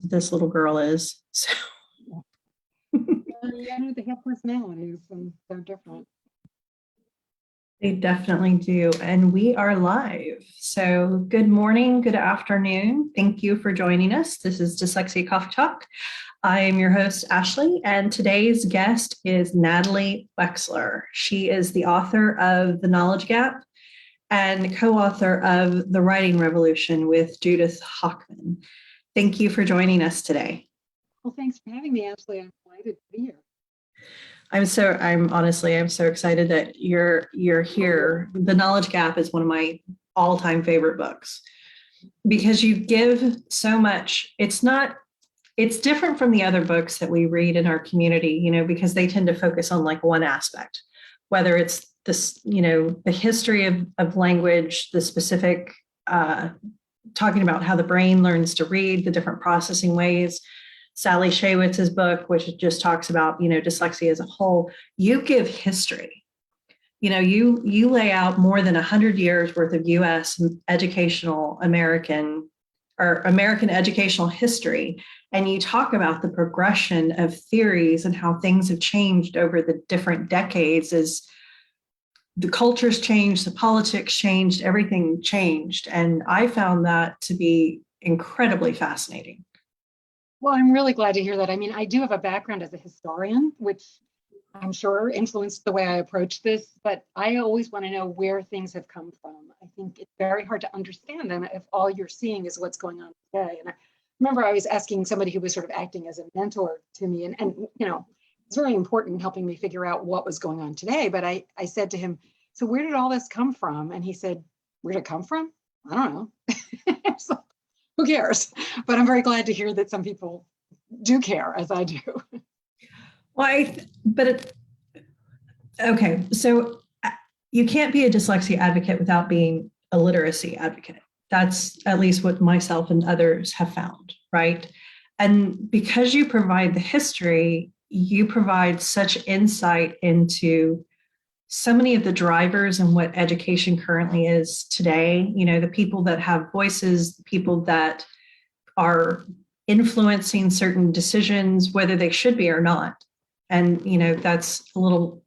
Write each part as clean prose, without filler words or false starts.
this little girl is. So. Yeah, no, they have personalities and they're different. They definitely do. And we are live. So good morning, good afternoon. Thank you for joining us. This is Dyslexia Coffee Talk. I am your host, Ashley, and today's guest is Natalie Wexler. She is the author of The Knowledge Gap and co-author of The Writing Revolution with Judith Hawkins. Thank you for joining us today. Well, thanks for having me, Ashley. I'm delighted to be here. I'm so excited that you're here. The Knowledge Gap is one of my all-time favorite books because you give so much. It's different from the other books that we read in our community, because they tend to focus on like one aspect, whether it's this, the history of language, the specific, talking about how the brain learns to read, the different processing ways. Sally Shaywitz's book, which just talks about, dyslexia as a whole. You give history. You lay out more than 100 years worth of U.S. American educational history, and you talk about the progression of theories and how things have changed over the different decades as the cultures changed, the politics changed, everything changed. And I found that to be incredibly fascinating. Well, I'm really glad to hear that. I mean, I do have a background as a historian, which I'm sure influenced the way I approach this, but I always want to know where things have come from. I think it's very hard to understand them if all you're seeing is what's going on today. And I remember I was asking somebody who was sort of acting as a mentor to me, and it's very important in helping me figure out what was going on today. But I said to him, so where did all this come from? And he said, where did it come from? I don't know. So, who cares? But I'm very glad to hear that some people do care, as I do. Well, okay, so you can't be a dyslexia advocate without being a literacy advocate. That's at least what myself and others have found, right? And because you provide the history, you provide such insight into so many of the drivers and what education currently is today, the people that have voices, the people that are influencing certain decisions, whether they should be or not. And, that's a little,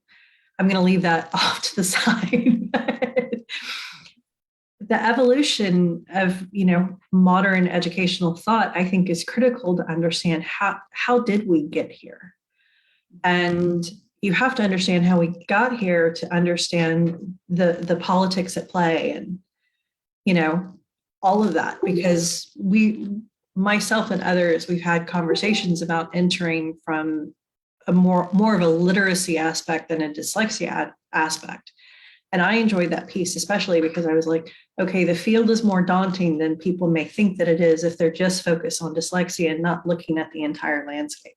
I'm going to leave that off to the side. The evolution of, modern educational thought, I think, is critical to understand how did we get here? And you have to understand how we got here to understand the politics at play and, all of that, because myself and others, we've had conversations about entering from a more of a literacy aspect than a dyslexia aspect. And I enjoyed that piece, especially because I was like, okay, the field is more daunting than people may think that it is if they're just focused on dyslexia and not looking at the entire landscape.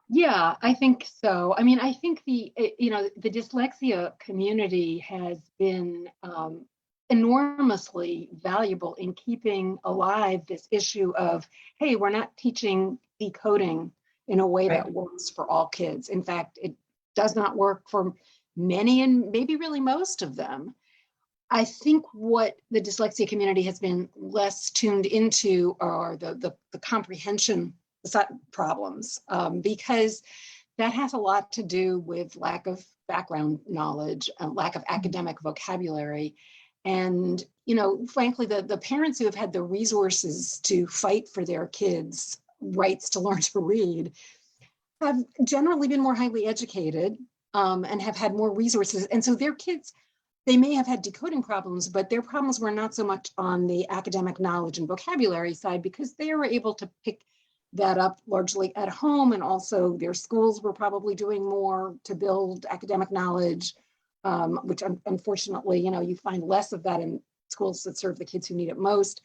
Yeah, I think so. I mean, I think the dyslexia community has been enormously valuable in keeping alive this issue of, hey, we're not teaching decoding in a way that works for all kids. In fact, it does not work for many and maybe really most of them. I think what the dyslexia community has been less tuned into are the comprehension problems, because that has a lot to do with lack of background knowledge, lack of academic vocabulary. And, frankly, the parents who have had the resources to fight for their kids' rights to learn to read have generally been more highly educated and have had more resources. And so their kids, they may have had decoding problems, but their problems were not so much on the academic knowledge and vocabulary side, because they were able to pick that up largely at home, and also their schools were probably doing more to build academic knowledge, which unfortunately, you find less of that in schools that serve the kids who need it most.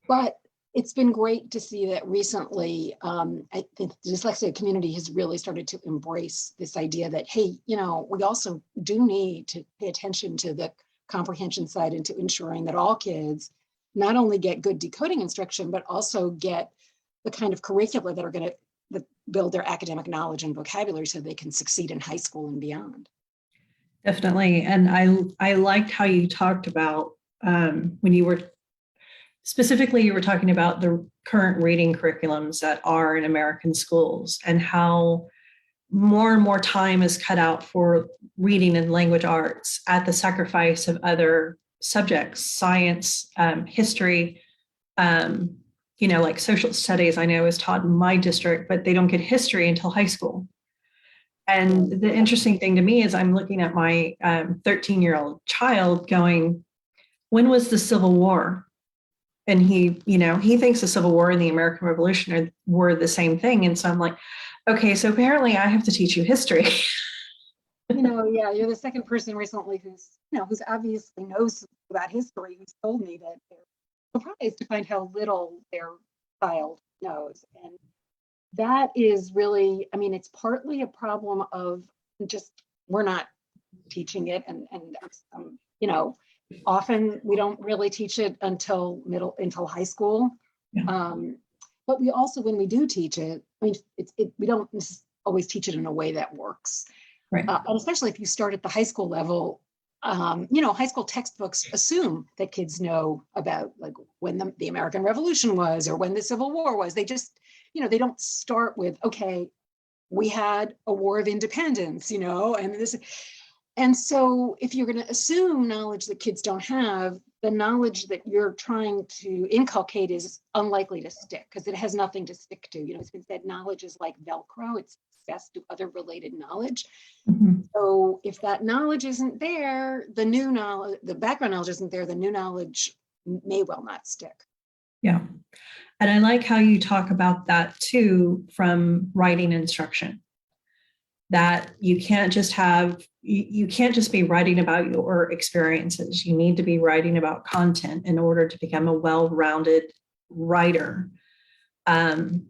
But it's been great to see that recently, I think the dyslexia community has really started to embrace this idea that, hey, we also do need to pay attention to the comprehension side and to ensuring that all kids not only get good decoding instruction, but also get the kind of curricula that are going to build their academic knowledge and vocabulary so they can succeed in high school and beyond. Definitely. And I liked how you talked about when you were specifically, you were talking about the current reading curriculums that are in American schools and how more and more time is cut out for reading and language arts at the sacrifice of other subjects, science, history, like social studies, I know is taught in my district, but they don't get history until high school. And the interesting thing to me is I'm looking at my 13-year-old child going, when was the Civil War? And he thinks the Civil War and the American Revolution were the same thing. And so I'm like, okay, so apparently I have to teach you history. Yeah, you're the second person recently who's obviously knows about history, who's told me that they're surprised to find how little their child knows. And that is really, it's partly a problem of just we're not teaching it, and often we don't really teach it until high school. Yeah. But we also, when we do teach it, we don't always teach it in a way that works. Right. And especially if you start at the high school level, high school textbooks assume that kids know about like when the American Revolution was or when the Civil War was. They just, they don't start with, okay, we had a war of independence, and this. And so if you're going to assume knowledge that kids don't have, the knowledge that you're trying to inculcate is unlikely to stick because it has nothing to stick to. It's been said knowledge is like Velcro. It's access to other related knowledge. Mm-hmm. So if that knowledge isn't there, the background knowledge isn't there, the new knowledge may well not stick. Yeah. And I like how you talk about that too, from writing instruction, that you can't just be writing about your experiences. You need to be writing about content in order to become a well-rounded writer. And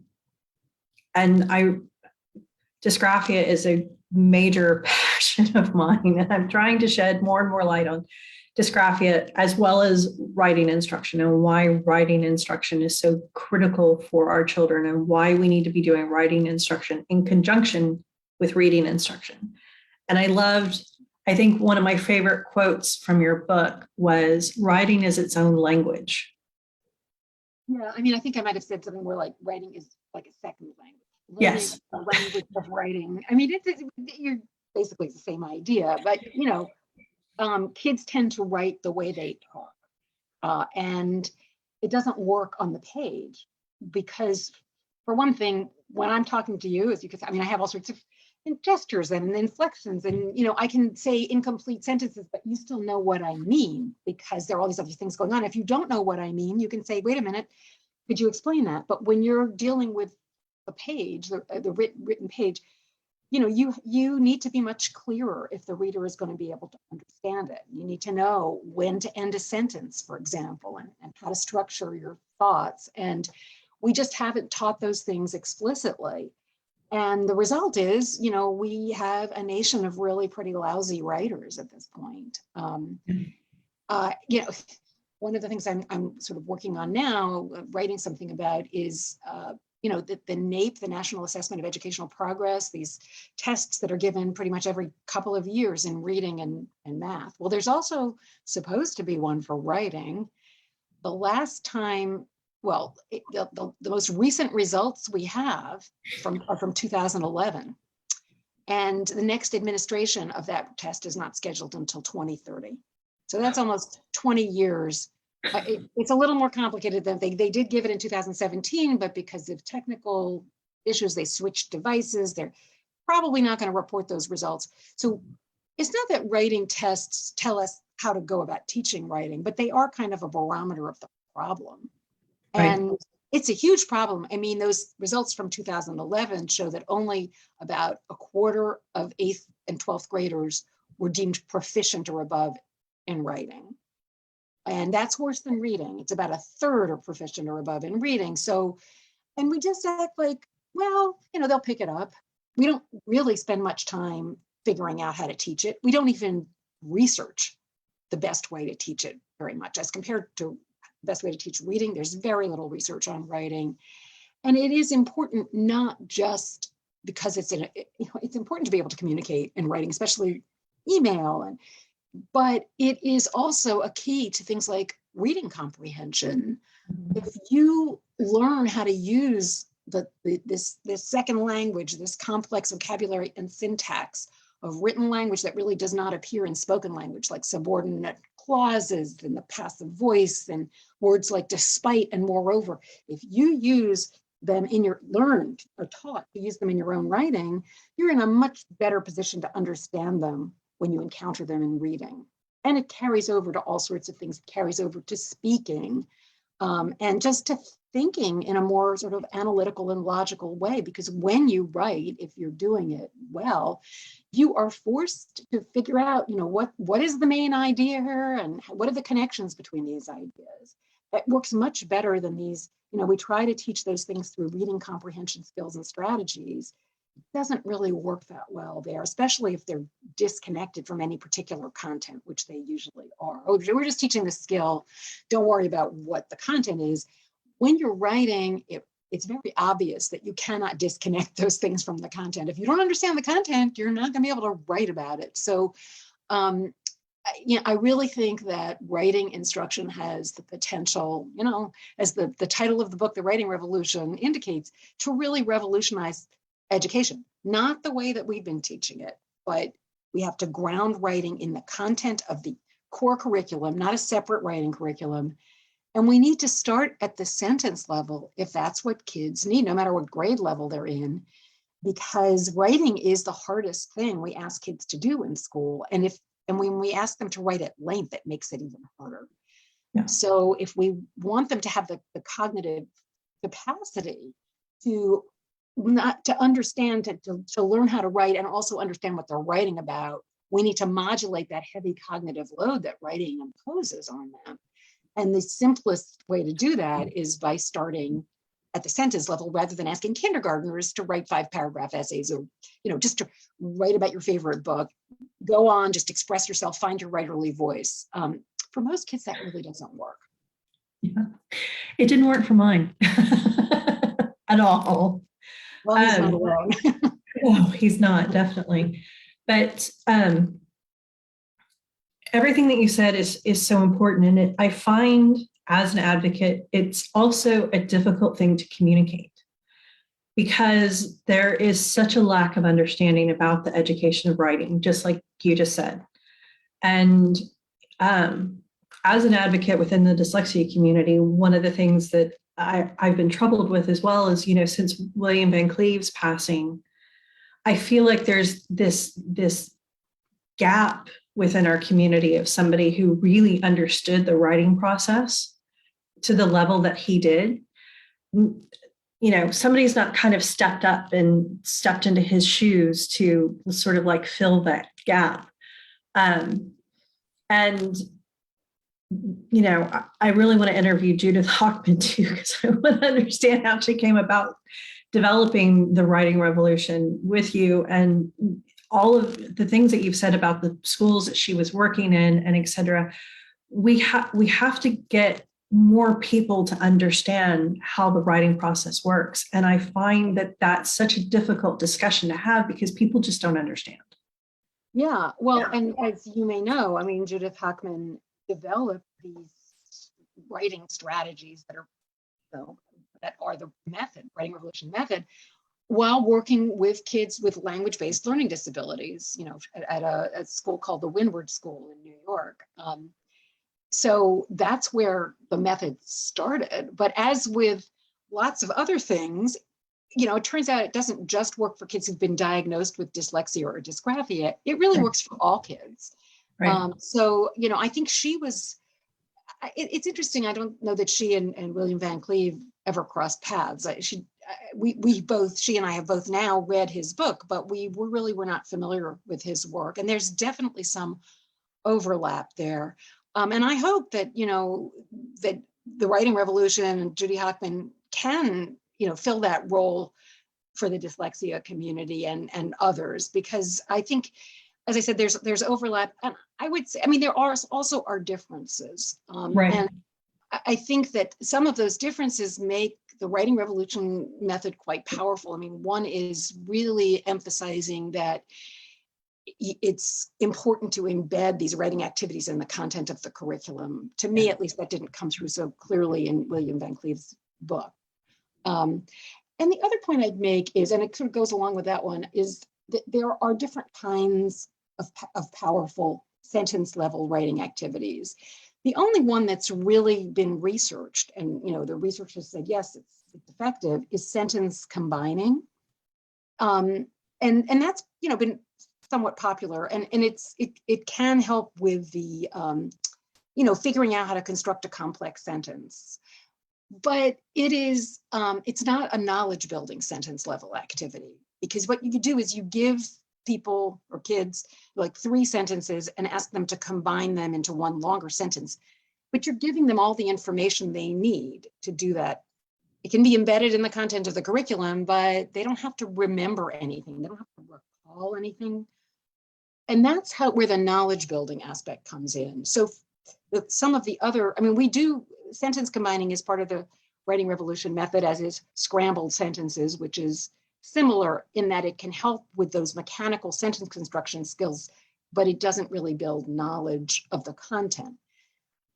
dysgraphia is a major passion of mine, and I'm trying to shed more and more light on dysgraphia as well as writing instruction and why writing instruction is so critical for our children and why we need to be doing writing instruction in conjunction with reading instruction. And I think one of my favorite quotes from your book was, writing is its own language. Yeah, I think I might have said something more like writing is like a second language. Yes. The language of writing. You're basically the same idea, but kids tend to write the way they talk. And it doesn't work on the page because, for one thing, when I'm talking to you, as you can see, I have all sorts of gestures and inflections, and I can say incomplete sentences, but you still know what I mean because there are all these other things going on. If you don't know what I mean, you can say, wait a minute, could you explain that? But when you're dealing with a page, the written page, you need to be much clearer if the reader is going to be able to understand it. You need to know when to end a sentence, for example, and how to structure your thoughts. And we just haven't taught those things explicitly. And the result is, we have a nation of really pretty lousy writers at this point. One of the things I'm sort of working on now, writing something about is, the NAEP, the National Assessment of Educational Progress, these tests that are given pretty much every couple of years in reading and math. Well, there's also supposed to be one for writing. The last time, the most recent results we have are from 2011. And the next administration of that test is not scheduled until 2030. So that's almost 20 years. It's a little more complicated than they did give it in 2017, but because of technical issues, they switched devices. They're probably not going to report those results. So it's not that writing tests tell us how to go about teaching writing, but they are kind of a barometer of the problem. Right. And it's a huge problem. Those results from 2011 show that only about a quarter of 8th and 12th graders were deemed proficient or above in writing. And that's worse than reading. It's about a third are proficient or above in reading. So, and we just act like, they'll pick it up. We don't really spend much time figuring out how to teach it. We don't even research the best way to teach it very much. As compared to the best way to teach reading, there's very little research on writing. And it is important, not just because it's important to be able to communicate in writing, especially email and But it is also a key to things like reading comprehension. Mhm. If you learn how to use this second language, this complex vocabulary and syntax of written language that really does not appear in spoken language, like subordinate clauses and the passive voice and words like despite and moreover, if you use them in your learned or taught to use them in your own writing, you're in a much better position to understand them when you encounter them in reading. And it carries over to all sorts of things. It carries over to speaking, and just to thinking in a more sort of analytical and logical way. Because when you write, if you're doing it well, you are forced to figure out, what is the main idea here and what are the connections between these ideas. It works much better than these, we try to teach those things through reading comprehension skills and strategies. Doesn't really work that well there, especially if they're disconnected from any particular content, which they usually are. Oh, we're just teaching the skill. Don't worry about what the content is. When you're writing, it's very obvious that you cannot disconnect those things from the content. If you don't understand the content, you're not going to be able to write about it. So, I really think that writing instruction has the potential, as the title of the book, The Writing Revolution, indicates, to really revolutionize education. Not the way that we've been teaching it, but we have to ground writing in the content of the core curriculum, not a separate writing curriculum. And we need to start at the sentence level if that's what kids need, no matter what grade level they're in, because writing is the hardest thing we ask kids to do in school. And when we ask them to write at length, it makes it even harder. Yeah. So if we want them to have the cognitive capacity to not to understand, to learn how to write and also understand what they're writing about, we need to modulate that heavy cognitive load that writing imposes on them. And the simplest way to do that is by starting at the sentence level rather than asking kindergartners to write 5-paragraph essays or, just to write about your favorite book. Go on, just express yourself, find your writerly voice. For most kids, that really doesn't work. Yeah. It didn't work for mine at all. Well, he's not alone. No, he's not, definitely. But everything that you said is so important. And I find as an advocate, it's also a difficult thing to communicate because there is such a lack of understanding about the education of writing, just like you just said. And as an advocate within the dyslexia community, one of the things that I've been troubled with as well is, since William Van Cleve's passing, I feel like there's this gap within our community of somebody who really understood the writing process to the level that he did. Somebody's not kind of stepped up and stepped into his shoes to sort of like fill that gap. And I really want to interview Judith Hochman too, because I want to understand how she came about developing the writing revolution with you and all of the things that you've said about the schools that she was working in and et cetera. We have to get more people to understand how the writing process works. And I find that that's such a difficult discussion to have because people just don't understand. Yeah, well, and as you may know, Judith Hochman developed these writing strategies that are the method, writing revolution method, while working with kids with language-based learning disabilities, at a school called the Windward School in New York. So that's where the method started. But as with lots of other things, it turns out it doesn't just work for kids who've been diagnosed with dyslexia or dysgraphia. It really works for all kids. Right. So, I think it's interesting. I don't know that she and William Van Cleve ever crossed paths. She and I have both now read his book, but we were not familiar with his work. And there's definitely some overlap there. And I hope that, that the writing revolution and Judy Hochman can, fill that role for the dyslexia community and others, because I think, as I said, there's overlap. And I would say, there also are differences. Right. And I think that some of those differences make the writing revolution method quite powerful. One is really emphasizing that it's important to embed these writing activities in the content of the curriculum. To me, at least, that didn't come through so clearly in William Van Cleve's book. And the other point I'd make is, and it sort of goes along with that one, is that there are different kinds of powerful sentence level writing activities. The only one that's really been researched, and the researchers said, yes, it's effective, is sentence combining. And that's been somewhat popular, and it can help with the figuring out how to construct a complex sentence. But it's not a knowledge building sentence level activity, because what you do is you give people or kids like 3 sentences and ask them to combine them into one longer sentence, but you're giving them all the information they need to do that. It can be embedded in the content of the curriculum, but they don't have to remember anything. They don't have to recall anything. And that's where the knowledge building aspect comes in. So some of the other, we do sentence combining is part of the writing revolution method, as is scrambled sentences, which is similar in that it can help with those mechanical sentence construction skills, but it doesn't really build knowledge of the content.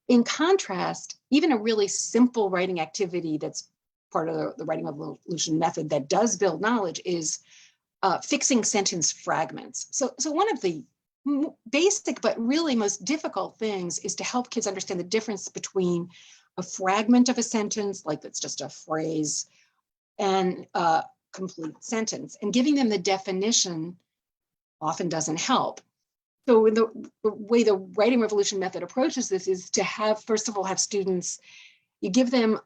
In contrast, even a really simple writing activity that's part of the writing revolution method that does build knowledge is fixing sentence fragments. So one of the basic but really most difficult things is to help kids understand the difference between a fragment of a sentence, like that's just a phrase, and a complete sentence. And giving them the definition often doesn't help. So in the way the writing revolution method approaches this is to first of all, have students, you give them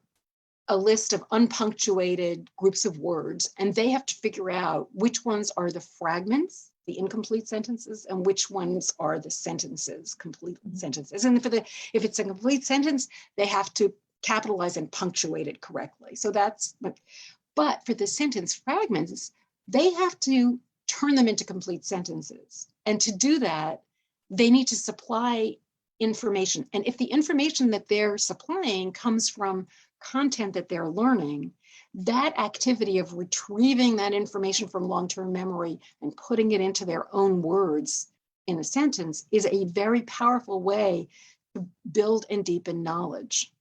a list of unpunctuated groups of words, and they have to figure out which ones are the fragments, the incomplete sentences, and which ones are the sentences, complete sentences. And if it's a complete sentence, they have to capitalize and punctuate it correctly. So but for the sentence fragments, they have to turn them into complete sentences. And to do that, they need to supply information. And if the information that they're supplying comes from content that they're learning, that activity of retrieving that information from long-term memory and putting it into their own words in a sentence is a very powerful way to build and deepen knowledge.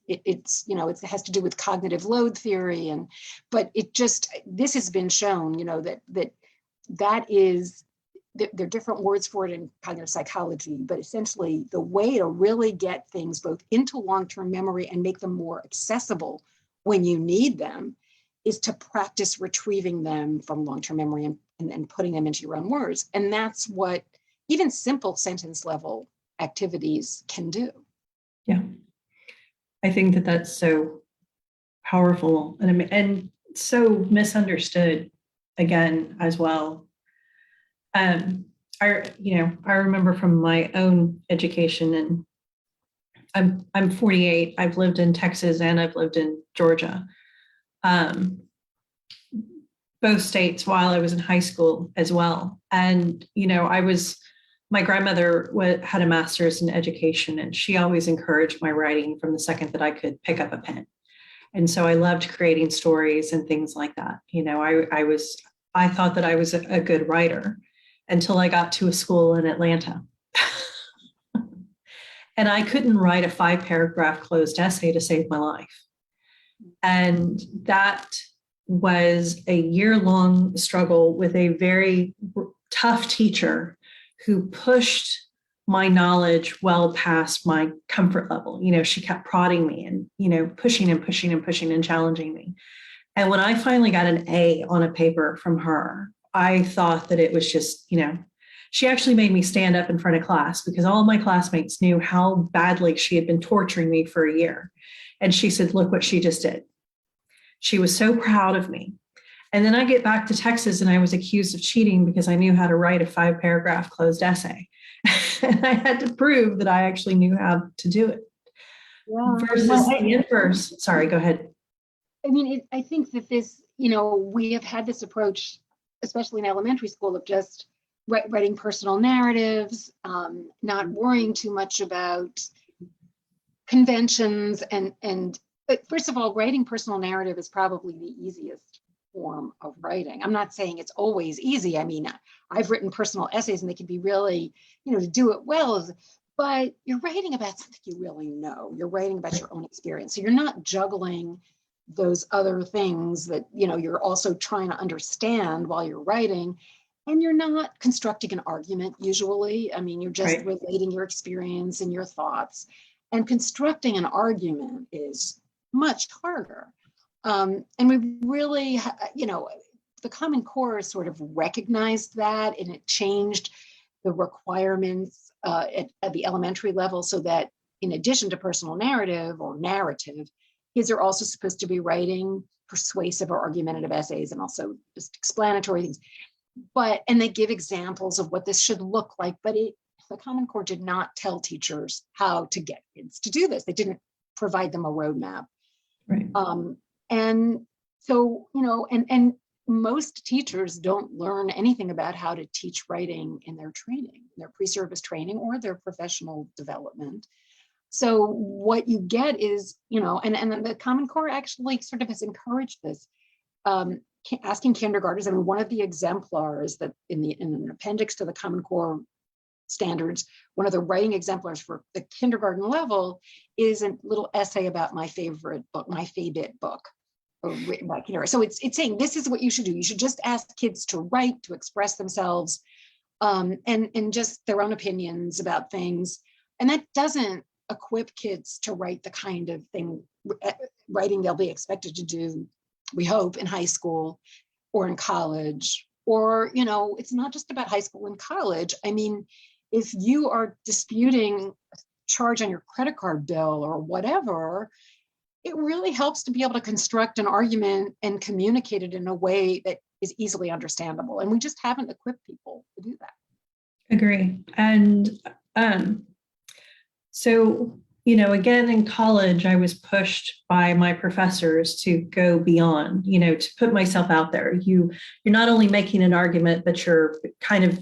It has to do with cognitive load theory, but this has been shown, that is, there are different words for it in cognitive psychology, but essentially the way to really get things both into long-term memory and make them more accessible when you need them is to practice retrieving them from long-term memory and putting them into your own words. And that's what even simple sentence level activities can do. Yeah. I think that that's so powerful and so misunderstood again as well. I remember from my own education, and I'm 48. I've lived in Texas and I've lived in Georgia, both states while I was in high school as well. And my grandmother had a master's in education, and she always encouraged my writing from the second that I could pick up a pen. And so I loved creating stories and things like that. I thought that I was a good writer until I got to a school in Atlanta. And I couldn't write a 5-paragraph closed essay to save my life. And that was a year-long struggle with a very tough teacher who pushed my knowledge well past my comfort level. She kept prodding me and, pushing and pushing and pushing and challenging me. And when I finally got an A on a paper from her, I thought that it was just, she actually made me stand up in front of class because all of my classmates knew how badly she had been torturing me for a year. And she said, look what she just did. She was so proud of me. And then I get back to Texas and I was accused of cheating because I knew how to write a 5-paragraph closed essay. And I had to prove that I actually knew how to do it. Yeah. Versus the inverse. Sorry, go ahead. I think that this, we have had this approach, especially in elementary school, of just writing personal narratives, not worrying too much about conventions. But first of all, writing personal narrative is probably the easiest form of writing. I'm not saying it's always easy. I mean, I've written personal essays and they can be really, to do it well, but you're writing about something you really know. You're writing about your own experience. So you're not juggling those other things that, you're also trying to understand while you're writing. And you're not constructing an argument usually. I mean, you're just relating your experience and your thoughts. And constructing an argument is much harder. And we really, the Common Core sort of recognized that, and it changed the requirements at the elementary level so that in addition to personal narrative or narrative, kids are also supposed to be writing persuasive or argumentative essays and also just explanatory things. And they give examples of what this should look like, but the Common Core did not tell teachers how to get kids to do this. They didn't provide them a roadmap. Right. And so, and most teachers don't learn anything about how to teach writing in their training, their pre-service training or their professional development. So what you get is, and the Common Core actually sort of has encouraged this. Asking kindergartners, one of the exemplars that in an appendix to the Common Core standards, one of the writing exemplars for the kindergarten level is a little essay about my favorite book, my favorite book, written by kindergarten. So it's saying this is what you should do. You should just ask kids to write, to express themselves, and just their own opinions about things. And that doesn't equip kids to write the kind of writing they'll be expected to do, we hope, in high school or in college, or, it's not just about high school and college. I mean, if you are disputing a charge on your credit card bill or whatever, it really helps to be able to construct an argument and communicate it in a way that is easily understandable. And we just haven't equipped people to do that. Agree. And so, again, in college, I was pushed by my professors to go beyond, to put myself out there. You're not only making an argument, but you're kind of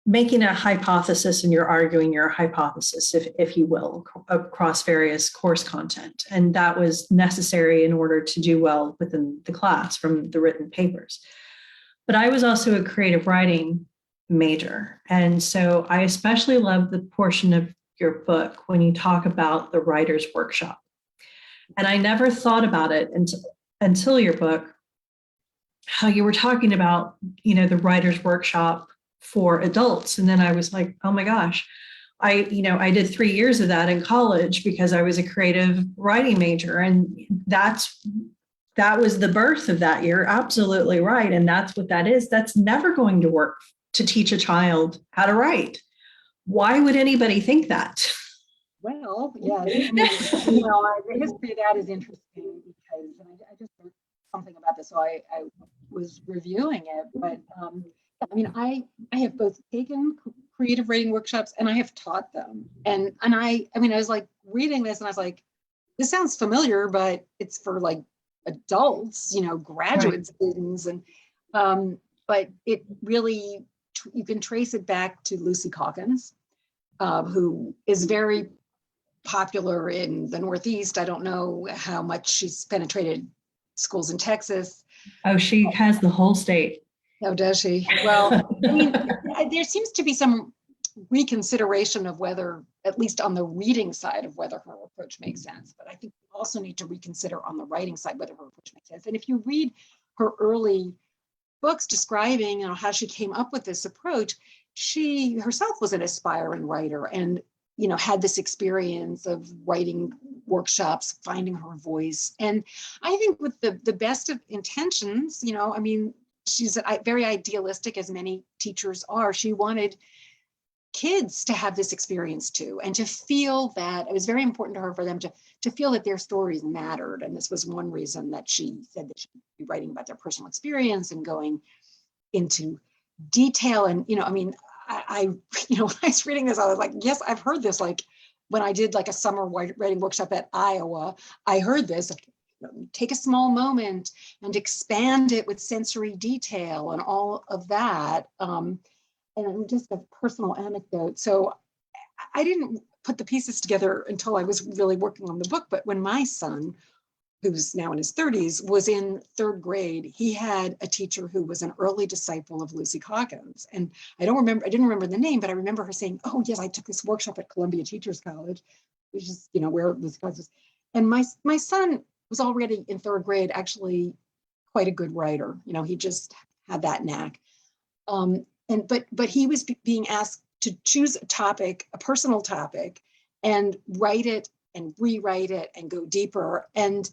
making a hypothesis, and you're arguing your hypothesis, if you will, across various course content. And that was necessary in order to do well within the class from the written papers. But I was also a creative writing major. And so I especially love the portion of your book when you talk about the writer's workshop. And I never thought about it until your book, how you were talking about, the writer's workshop for adults. And then I was like, oh my gosh, I did 3 years of that in college because I was a creative writing major. And that was the birth of that. You're absolutely right. And that's what that is. That's never going to work to teach a child how to write. Why would anybody think that? Well, yeah, the history of that is interesting because I just wrote something about this, so I was reviewing it. But I have both taken creative writing workshops and I have taught them. And I was like reading this and I was like, this sounds familiar, but it's for like adults, graduate students, and but it really, you can trace it back to Lucy Hawkins, who is very popular in the Northeast. I don't know how much she's penetrated schools in Texas. Oh, she has the whole state. Oh, does she? Well, there seems to be some reconsideration of whether, at least on the reading side, of whether her approach makes sense. But I think we also need to reconsider on the writing side whether her approach makes sense. And if you read her early books describing how she came up with this approach, she herself was an aspiring writer and had this experience of writing workshops, finding her voice. And I think with the best of intentions, she's very idealistic, as many teachers are. She wanted kids to have this experience too, and to feel that it was very important to her for them to feel that their stories mattered. And this was one reason that she said that she'd be writing about their personal experience and going into detail. And, I when I was reading this, I was like, yes, I've heard this. Like when I did like a summer writing workshop at Iowa, I heard this. Take a small moment and expand it with sensory detail and all of that. And just a personal anecdote. So I didn't put the pieces together until I was really working on the book. But when my son who's now in his 30s, was in third grade. He had a teacher who was an early disciple of Lucy Hawkins. And I didn't remember the name, but I remember her saying, oh yes, I took this workshop at Columbia Teachers College, which is, where Lucy Hawkins was. And my son was already in third grade, actually quite a good writer. He just had that knack. But he was being asked to choose a topic, a personal topic, and write it and rewrite it and go deeper. And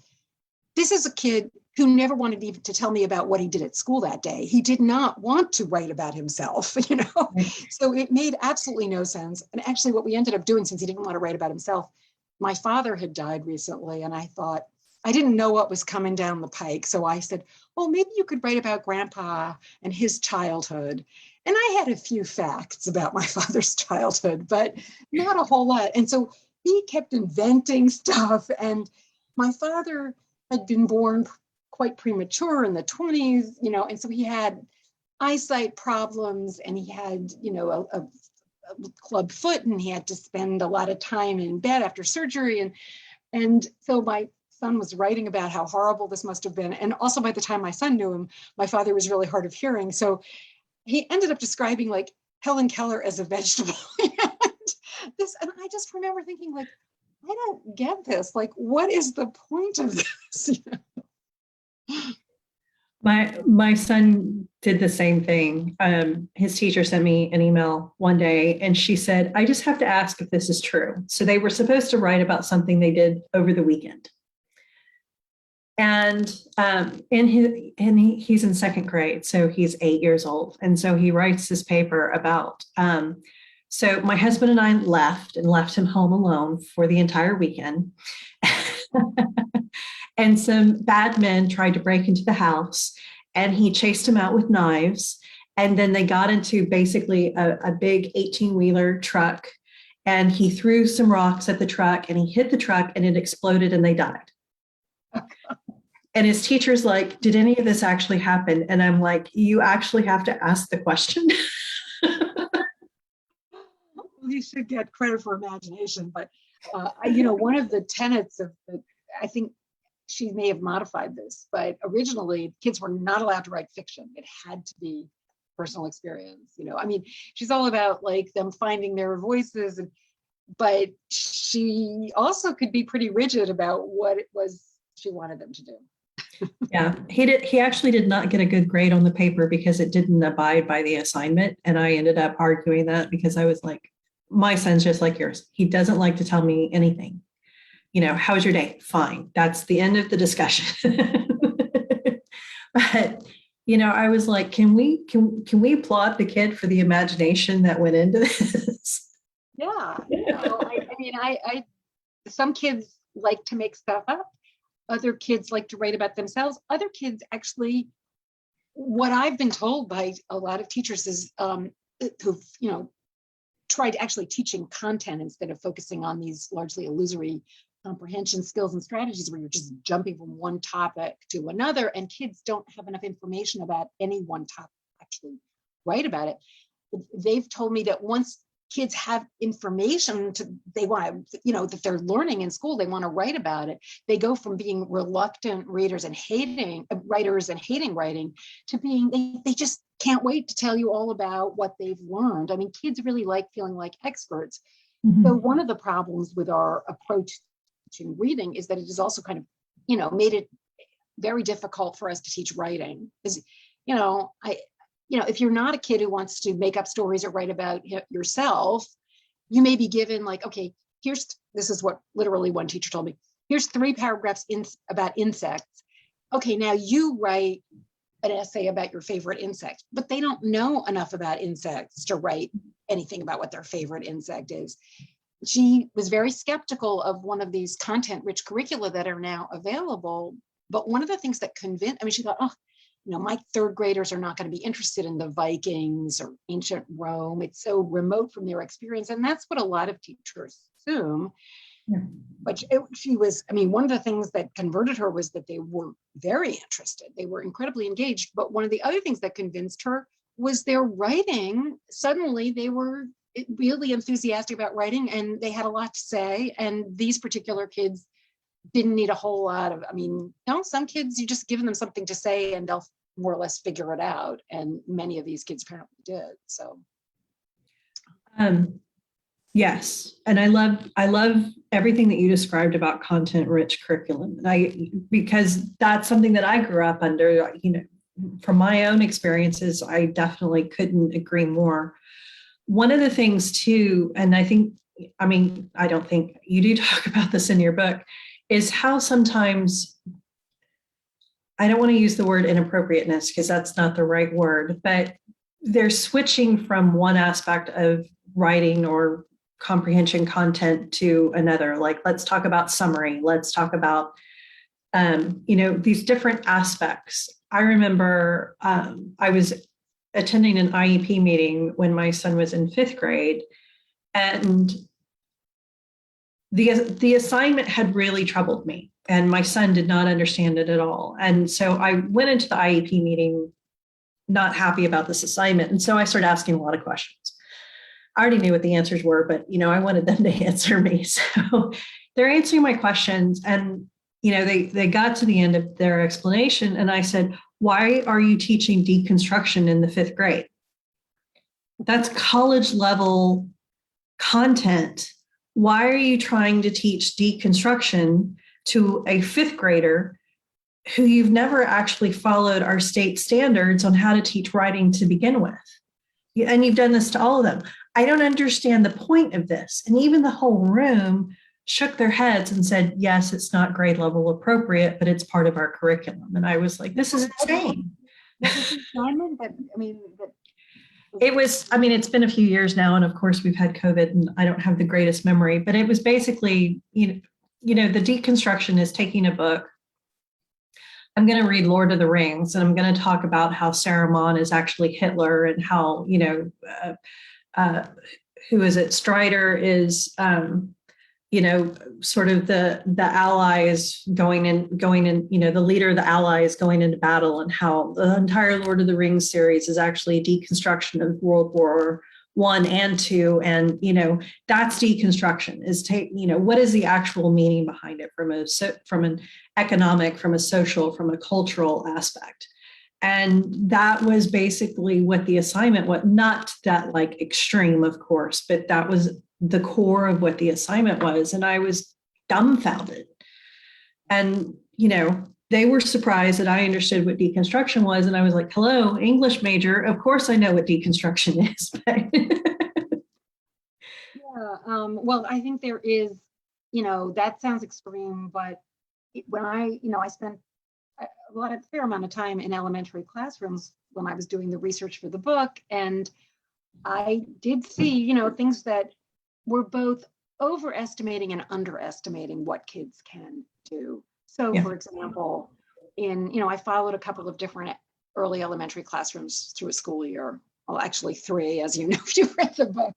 this is a kid who never wanted even to tell me about what he did at school that day. He did not want to write about himself, So it made absolutely no sense. And actually what we ended up doing, since he didn't want to write about himself, my father had died recently, and I thought, I didn't know what was coming down the pike. So I said, well, maybe you could write about Grandpa and his childhood. And I had a few facts about my father's childhood, but not a whole lot. And so he kept inventing stuff. And my father had been born quite premature in the 20s, and so he had eyesight problems, and he had, a club foot, and he had to spend a lot of time in bed after surgery. And so my son was writing about how horrible this must have been. And also by the time my son knew him, my father was really hard of hearing. So he ended up describing like Helen Keller as a vegetable. And I just remember thinking, like, I don't get this. Like, what is the point of this? My son did the same thing. His teacher sent me an email one day, and she said, I just have to ask if this is true. So they were supposed to write about something they did over the weekend. And he's in second grade, so he's 8 years old. And so he writes this paper about, so my husband and I left him home alone for the entire weekend. And some bad men tried to break into the house, and he chased them out with knives. And then they got into basically a big 18-wheeler truck, and he threw some rocks at the truck, and he hit the truck, and it exploded, and they died. And his teacher's like, did any of this actually happen? And I'm like, you actually have to ask the question. You should get credit for imagination. But, one of the tenets of I think she may have modified this, but originally kids were not allowed to write fiction. It had to be personal experience. She's all about like them finding their voices, but she also could be pretty rigid about what it was she wanted them to do. Yeah, he actually did not get a good grade on the paper because it didn't abide by the assignment. And I ended up arguing that because I was like, my son's just like yours. He doesn't like to tell me anything. How was your day? Fine. That's the end of the discussion. But, I was like, can we applaud the kid for the imagination that went into this? Yeah. Some kids like to make stuff up. Other kids like to write about themselves. Other kids actually, what I've been told by a lot of teachers is who've, tried actually teaching content instead of focusing on these largely illusory comprehension skills and strategies where you're just jumping from one topic to another, and kids don't have enough information about any one topic to actually write about it. They've told me that once kids have information they want to, that they're learning in school, they want to write about it. They go from being reluctant readers and hating writing to being, they just can't wait to tell you all about what they've learned. Kids really like feeling like experts. Mm-hmm. So one of the problems with our approach to reading is that it has also kind of, made it very difficult for us to teach writing. Because, if you're not a kid who wants to make up stories or write about yourself, you may be given like, okay, this is what literally one teacher told me. Here's 3 paragraphs about insects. Okay, now you write an essay about your favorite insect, but they don't know enough about insects to write anything about what their favorite insect is. She was very skeptical of one of these content-rich curricula that are now available. But one of the things that convinced, she thought, my third graders are not going to be interested in the Vikings or ancient Rome. It's so remote from their experience. And that's what a lot of teachers assume. Yeah. But she was, one of the things that converted her was that they were very interested. They were incredibly engaged. But one of the other things that convinced her was their writing. Suddenly they were really enthusiastic about writing, and they had a lot to say. And these particular kids didn't need a whole lot of, some kids, you just given them something to say and they'll more or less figure it out. And many of these kids apparently did. So. Yes. And I love everything that you described about content-rich curriculum. Because that's something that I grew up under, from my own experiences, I definitely couldn't agree more. One of the things too, and I don't think you do talk about this in your book, is how sometimes, I don't want to use the word inappropriateness because that's not the right word, but they're switching from one aspect of writing or comprehension content to another. Like, let's talk about summary. Let's talk about, these different aspects. I remember I was attending an IEP meeting when my son was in 5th grade, and the assignment had really troubled me, and my son did not understand it at all. And so I went into the IEP meeting not happy about this assignment. And so I started asking a lot of questions. I already knew what the answers were, but, I wanted them to answer me. So they're answering my questions, and, they got to the end of their explanation. And I said, why are you teaching deconstruction in the 5th grade? That's college level content. Why are you trying to teach deconstruction to a 5th grader who you've never actually followed our state standards on how to teach writing to begin with? And you've done this to all of them. I don't understand the point of this. And even the whole room shook their heads and said, yes, it's not grade level appropriate, but it's part of our curriculum. And I was like, this is insane. It was, it's been a few years now. And of course we've had COVID and I don't have the greatest memory, but it was basically, the deconstruction is taking a book. I'm going to read Lord of the Rings, and I'm going to talk about how Saruman is actually Hitler, and how, who is it? Strider is, sort of the allies going in, the leader of the allies going into battle, and how the entire Lord of the Rings series is actually a deconstruction of World War I and II. And, that's deconstruction, is what is the actual meaning behind it from an economic, from a social, from a cultural aspect. And that was basically what the assignment was, not that like extreme, of course, but that was the core of what the assignment was. And I was dumbfounded. And, they were surprised that I understood what deconstruction was. And I was like, hello, English major. Of course I know what deconstruction is. Well, I think there is, that sounds extreme, but when I spent a fair amount of time in elementary classrooms when I was doing the research for the book. And I did see, things that were both overestimating and underestimating what kids can do. So, For example, I followed a couple of different early elementary classrooms through a school year. Well, actually 3, as you know, if you've read the book.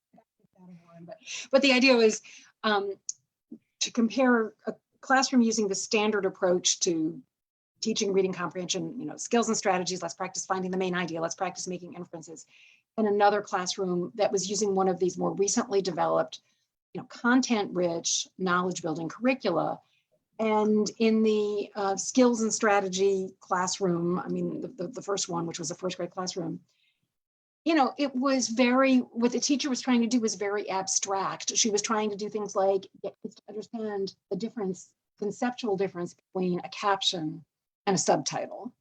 But the idea was to compare a classroom using the standard approach to teaching reading comprehension, skills and strategies. Let's practice finding the main idea. Let's practice making inferences. And another classroom that was using one of these more recently developed, content-rich knowledge-building curricula. And in the skills and strategy classroom, the first one, which was a 1st grade classroom, it was what the teacher was trying to do was very abstract. She was trying to do things like get kids to understand the conceptual difference between a caption and a subtitle.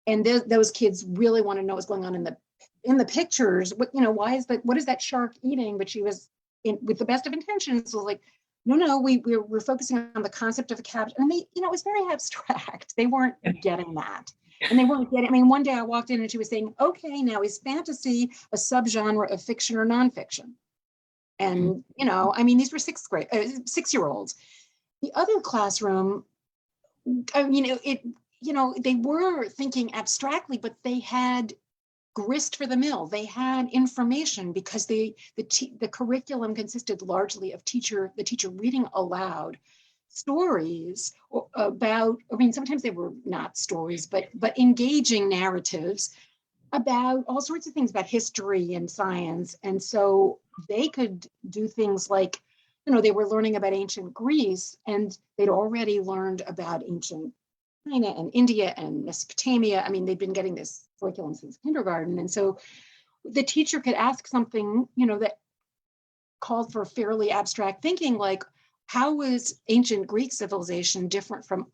And those kids really want to know what's going on in the pictures. What is that shark eating? But she was with the best of intentions, was like, no, we're focusing on the concept of a caption. And they, it was very abstract. They weren't getting that. And they weren't getting, one day I walked in and she was saying, okay, now is fantasy a subgenre of fiction or nonfiction? And, these were 6-year-olds. The other classroom, they were thinking abstractly, but they had grist for the mill. They had information because the curriculum consisted largely of the teacher reading aloud stories about, sometimes they were not stories, but engaging narratives about all sorts of things about history and science. And so they could do things like they were learning about ancient Greece, and they'd already learned about ancient China and India and Mesopotamia. I mean, they'd been getting this curriculum since kindergarten. And so the teacher could ask something, that called for fairly abstract thinking, like, how was ancient Greek civilization different from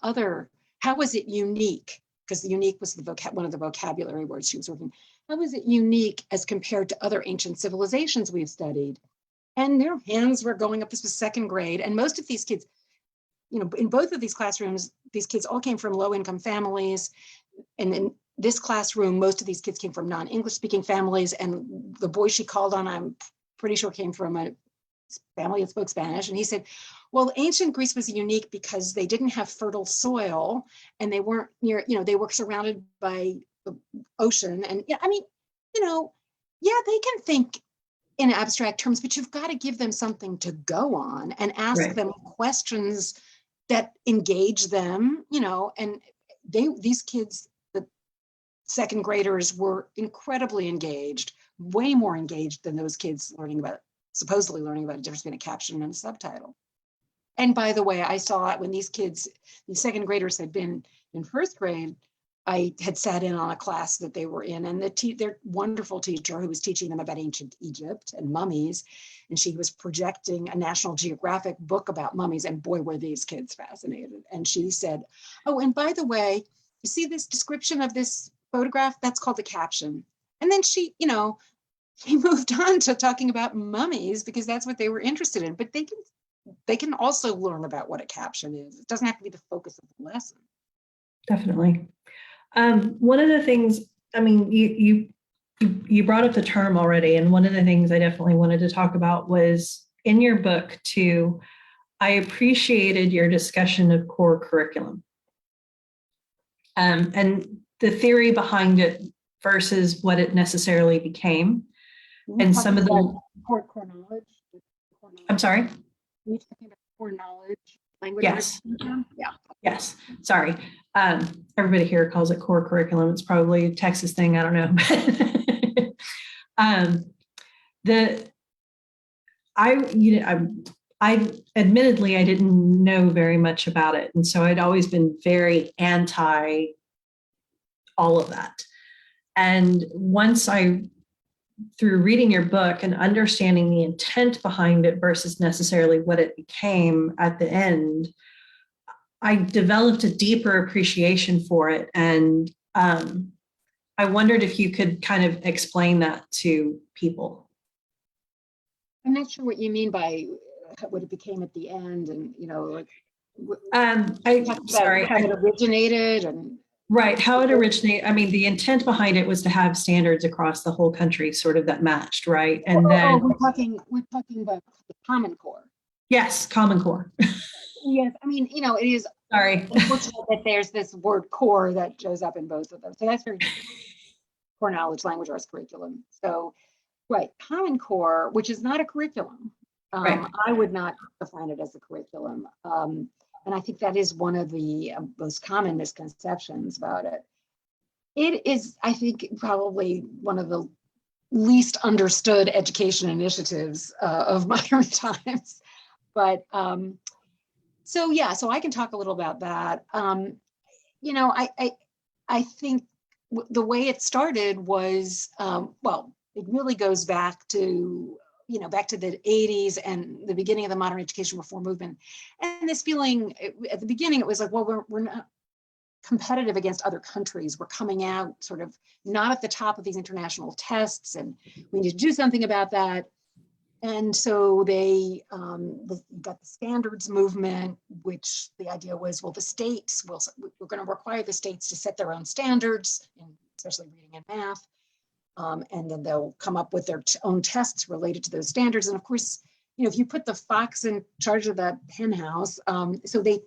how was it unique? Because the unique was one of the vocabulary words she was working. How was it unique as compared to other ancient civilizations we've studied? And their hands were going up. This was second grade. And most of these kids, in both of these classrooms, these kids all came from low-income families. And in this classroom, most of these kids came from non-English speaking families. And the boy she called on, I'm pretty sure, came from a family that spoke Spanish. And he said, well, ancient Greece was unique because they didn't have fertile soil, and they weren't near, they were surrounded by the ocean. And they can think in abstract terms, but you've got to give them something to go on and ask them questions that engage them, and these kids, the second graders, were incredibly engaged, way more engaged than those kids supposedly learning about the difference between a caption and a subtitle. And by the way, I saw it when these second graders had been in first grade. I had sat in on a class that they were in, and their wonderful teacher, who was teaching them about ancient Egypt and mummies, and she was projecting a National Geographic book about mummies, and boy, were these kids fascinated. And she said, oh, and by the way, you see this description of this photograph? That's called the caption. And then she moved on to talking about mummies because that's what they were interested in. But they can also learn about what a caption is. It doesn't have to be the focus of the lesson. Definitely. One of the things, I mean, you brought up the term already, and one of the things I definitely wanted to talk about was in your book too. I appreciated your discussion of core curriculum, and the theory behind it versus what it necessarily became, and some of the core knowledge. I'm sorry. Are you talking about core knowledge? Language? Yes. Yeah. Yes. Sorry. Everybody here calls it core curriculum. It's probably a Texas thing. I don't know. I admittedly, I didn't know very much about it. And so I'd always been very anti all of that. And once through reading your book and understanding the intent behind it versus necessarily what it became at the end, I developed a deeper appreciation for it. And I wondered if you could kind of explain that to people. I'm not sure what you mean by what it became at the end, and sorry, how it originated and right, how it originated. I mean, the intent behind it was to have standards across the whole country, sort of that matched, right? And then we're talking about the Common Core. Yes, Common Core. Yes, I mean, it is sorry unfortunate that there's this word core that shows up in both of them. So that's very core knowledge, language arts curriculum. So, right, Common Core, which is not a curriculum. Right. I would not define it as a curriculum. And I think that is one of the most common misconceptions about it. It is, I think, probably one of the least understood education initiatives of modern times. But so I can talk a little about that. I think the way it started was, it really goes back to the 80s and the beginning of the modern education reform movement. And this feeling at the beginning, it was like, well, we're not competitive against other countries. We're coming out sort of not at the top of these international tests, and we need to do something about that. And so they got the standards movement, which the idea was, well, we're going to require the states to set their own standards, especially reading and math. And then they'll come up with their own tests related to those standards. And of course, if you put the fox in charge of that hen house, so they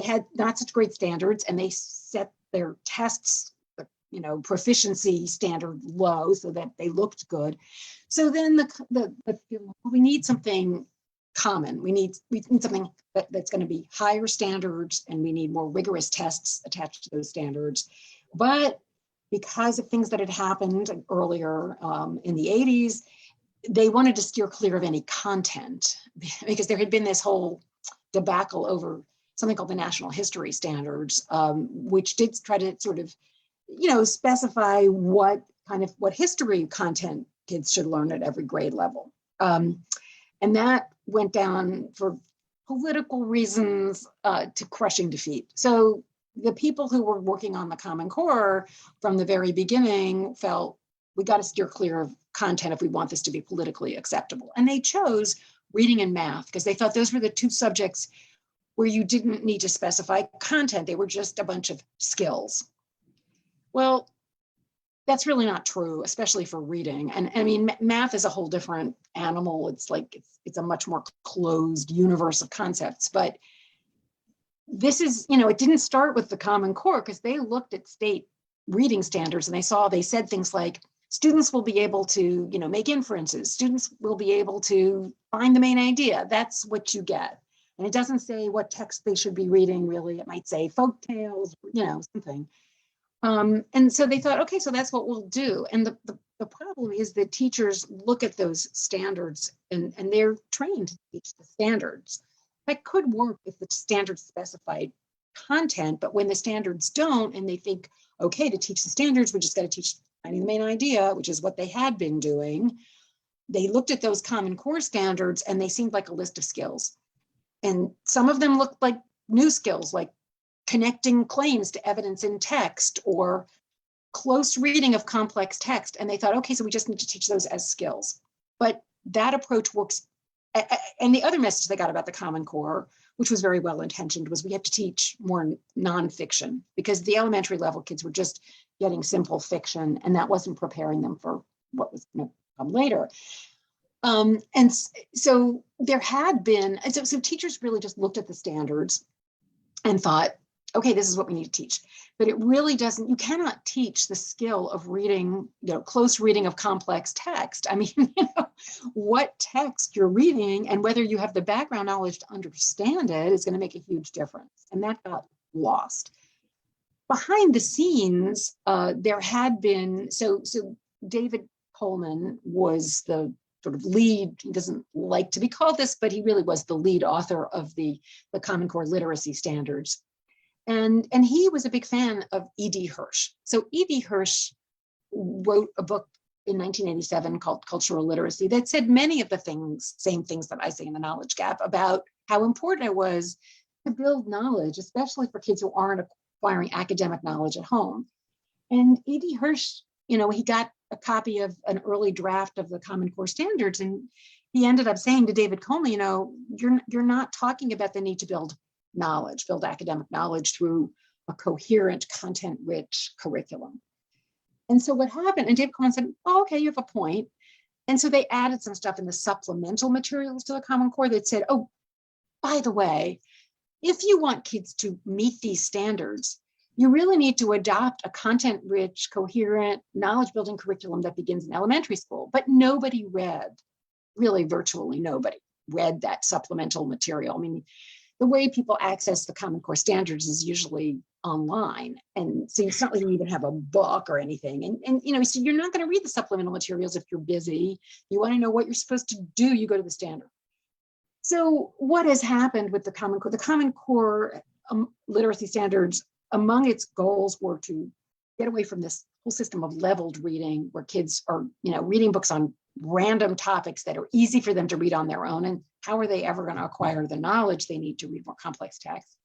had not such great standards, and they set their tests, proficiency standard low so that they looked good. So then we need something common. We need something that's going to be higher standards, and we need more rigorous tests attached to those standards. But because of things that had happened earlier in the 80s, they wanted to steer clear of any content because there had been this whole debacle over something called the National History Standards, which did try to sort of, specify what history content kids should learn at every grade level. And that went down for political reasons to crushing defeat. So the people who were working on the Common Core from the very beginning felt we got to steer clear of content if we want this to be politically acceptable. And they chose reading and math because they thought those were the two subjects where you didn't need to specify content. They were just a bunch of skills. Well, that's really not true, especially for reading. And I mean, math is a whole different animal. It's like, it's a much more closed universe of concepts. But this is, it didn't start with the Common Core because they looked at state reading standards and they said things like, students will be able to, make inferences. Students will be able to find the main idea. That's what you get. And it doesn't say what text they should be reading, really. It might say folk tales, something. And so they thought, okay, so that's what we'll do. And the problem is that teachers look at those standards and they're trained to teach the standards. That could work if the standards specified content, but when the standards don't, and they think, okay, to teach the standards, we just got to teach finding the main idea, which is what they had been doing. They looked at those Common Core standards and they seemed like a list of skills. And some of them looked like new skills, like connecting claims to evidence in text or close reading of complex text. And they thought, okay, so we just need to teach those as skills. But that approach works. And the other message they got about the Common Core, which was very well intentioned, was we have to teach more nonfiction because the elementary level kids were just getting simple fiction and that wasn't preparing them for what was going to come later. And so there had been, so teachers really just looked at the standards and thought, okay, this is what we need to teach. But it really doesn't, you cannot teach the skill of reading, close reading of complex text. I mean, what text you're reading and whether you have the background knowledge to understand it is going to make a huge difference. And that got lost. Behind the scenes, there had been, so David Coleman was the sort of lead, he doesn't like to be called this, but he really was the lead author of the Common Core literacy standards. And he was a big fan of E.D. Hirsch. So E.D. Hirsch wrote a book in 1987 called Cultural Literacy that said many of the same things that I say in The Knowledge Gap about how important it was to build knowledge, especially for kids who aren't acquiring academic knowledge at home. And E.D. Hirsch, he got a copy of an early draft of the Common Core standards, and he ended up saying to David Coleman, you're not talking about the need to build academic knowledge through a coherent, content-rich curriculum. And so what happened, and David Coleman said, oh, okay, you have a point. And so they added some stuff in the supplemental materials to the Common Core that said, oh, by the way, if you want kids to meet these standards, you really need to adopt a content-rich, coherent, knowledge-building curriculum that begins in elementary school. But nobody read, really virtually nobody read that supplemental material. I mean, the way people access the Common Core standards is usually online. And so it's not like you even have a book or anything. And so you're not going to read the supplemental materials if you're busy. You want to know what you're supposed to do, you go to the standard. So what has happened with the Common Core? The Common Core literacy standards, among its goals were to get away from this whole system of leveled reading where kids are, reading books on random topics that are easy for them to read on their own. And how are they ever going to acquire the knowledge they need to read more complex text?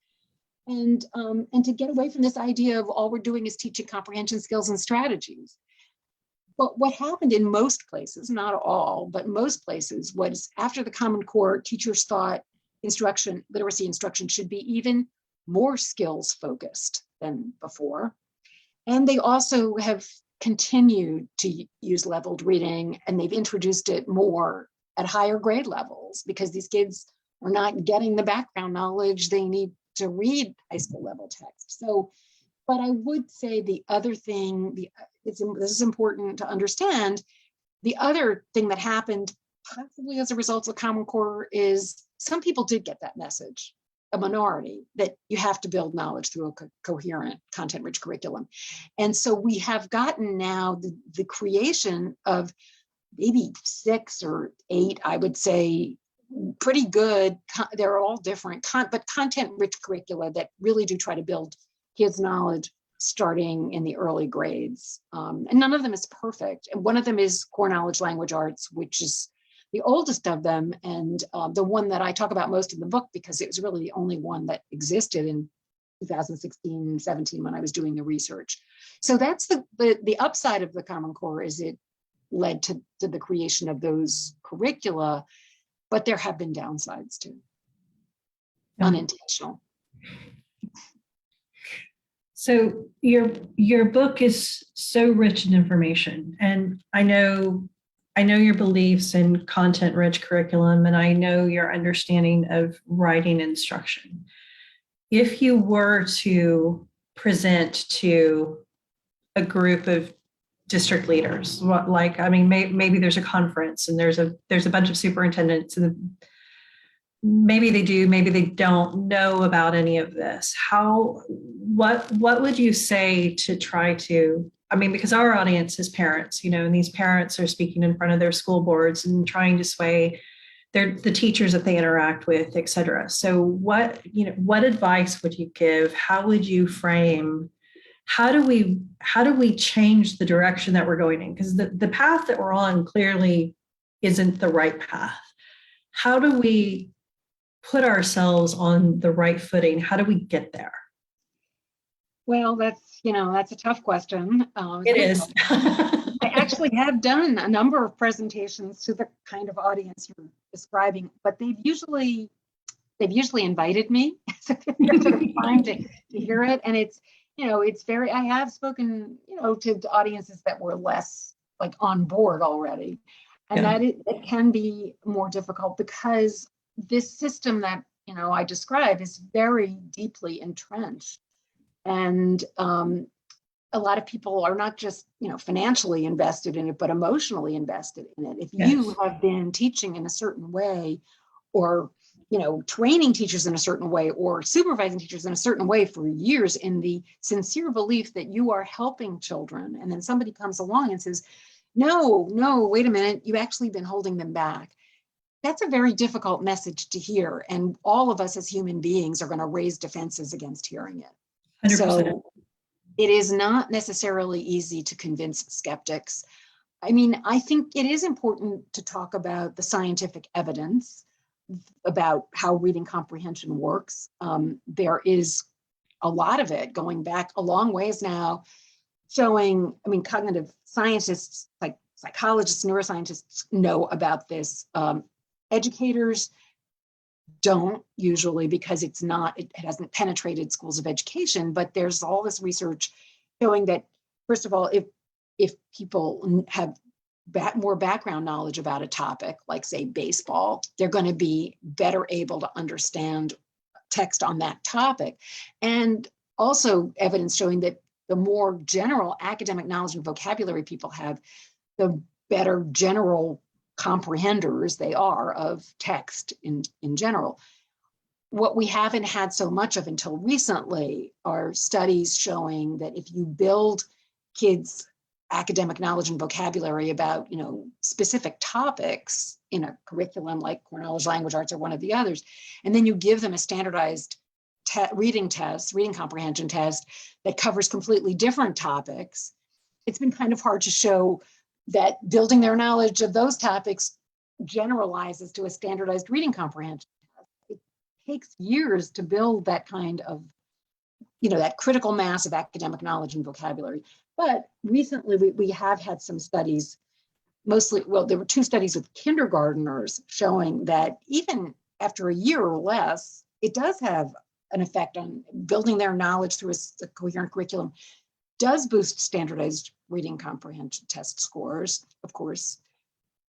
And to get away from this idea of all we're doing is teaching comprehension skills and strategies. But what happened in most places, not all, but most places, was after the Common Core, teachers thought literacy instruction should be even more skills focused than before. And they also have continued to use leveled reading, and they've introduced it more at higher grade levels because these kids are not getting the background knowledge they need to read high school level text. So, but I would say the other thing, this is important to understand, the other thing that happened possibly as a result of the Common Core is some people did get that message, a minority, that you have to build knowledge through a coherent, content-rich curriculum. And so we have gotten now the creation of maybe 6 or 8, I would say, pretty good. They're all different, but content-rich curricula that really do try to build kids' knowledge starting in the early grades. And none of them is perfect. And one of them is core knowledge language arts, which is the oldest of them, and the one that I talk about most in the book, because it was really the only one that existed in 2016, 17 when I was doing the research. So that's the upside of the Common Core, is it led to the creation of those curricula, but there have been downsides too, unintentional. So your book is so rich in information, and I know your beliefs in content-rich curriculum, and I know your understanding of writing instruction. If you were to present to a group of district leaders, maybe there's a conference and there's a bunch of superintendents, and maybe they do, maybe they don't know about any of this. What would you say to try to, because our audience is parents, and these parents are speaking in front of their school boards and trying to sway the teachers that they interact with, et cetera. So what advice would you give? How would you frame, how do we change the direction that we're going in? Because the path that we're on clearly isn't the right path. How do we put ourselves on the right footing? How do we get there? Well, that's a tough question. It is. I actually have done a number of presentations to the kind of audience you're describing, but they've usually invited me. So they're sort of trying to hear it. And it's I have spoken, to audiences that were less like on board already. And that it can be more difficult, because this system that, I describe is very deeply entrenched. And a lot of people are not just, financially invested in it, but emotionally invested in it. If you have been teaching in a certain way, or, training teachers in a certain way, or supervising teachers in a certain way for years, in the sincere belief that you are helping children, and then somebody comes along and says, no, wait a minute, you've actually been holding them back. That's a very difficult message to hear. And all of us as human beings are going to raise defenses against hearing it. 100%. So it is not necessarily easy to convince skeptics. I think it is important to talk about the scientific evidence about how reading comprehension works. There is a lot of it going back a long ways now, showing, cognitive scientists, like psychologists, neuroscientists know about this. Educators don't usually, because it hasn't penetrated schools of education, but there's all this research showing that, first of all, if people have more background knowledge about a topic, like say baseball, they're going to be better able to understand text on that topic. And also evidence showing that the more general academic knowledge and vocabulary people have, the better general comprehenders they are of text in general. What we haven't had so much of until recently are studies showing that if you build kids' academic knowledge and vocabulary about, specific topics in a curriculum like core knowledge language arts or one of the others, and then you give them a standardized reading comprehension test that covers completely different topics, it's been kind of hard to show that building their knowledge of those topics generalizes to a standardized reading comprehension test. It takes years to build that kind of, that critical mass of academic knowledge and vocabulary. But recently we have had some studies, there were 2 studies with kindergartners showing that even after a year or less, it does have an effect on building their knowledge through a coherent curriculum, does boost standardized reading comprehension test scores. Of course,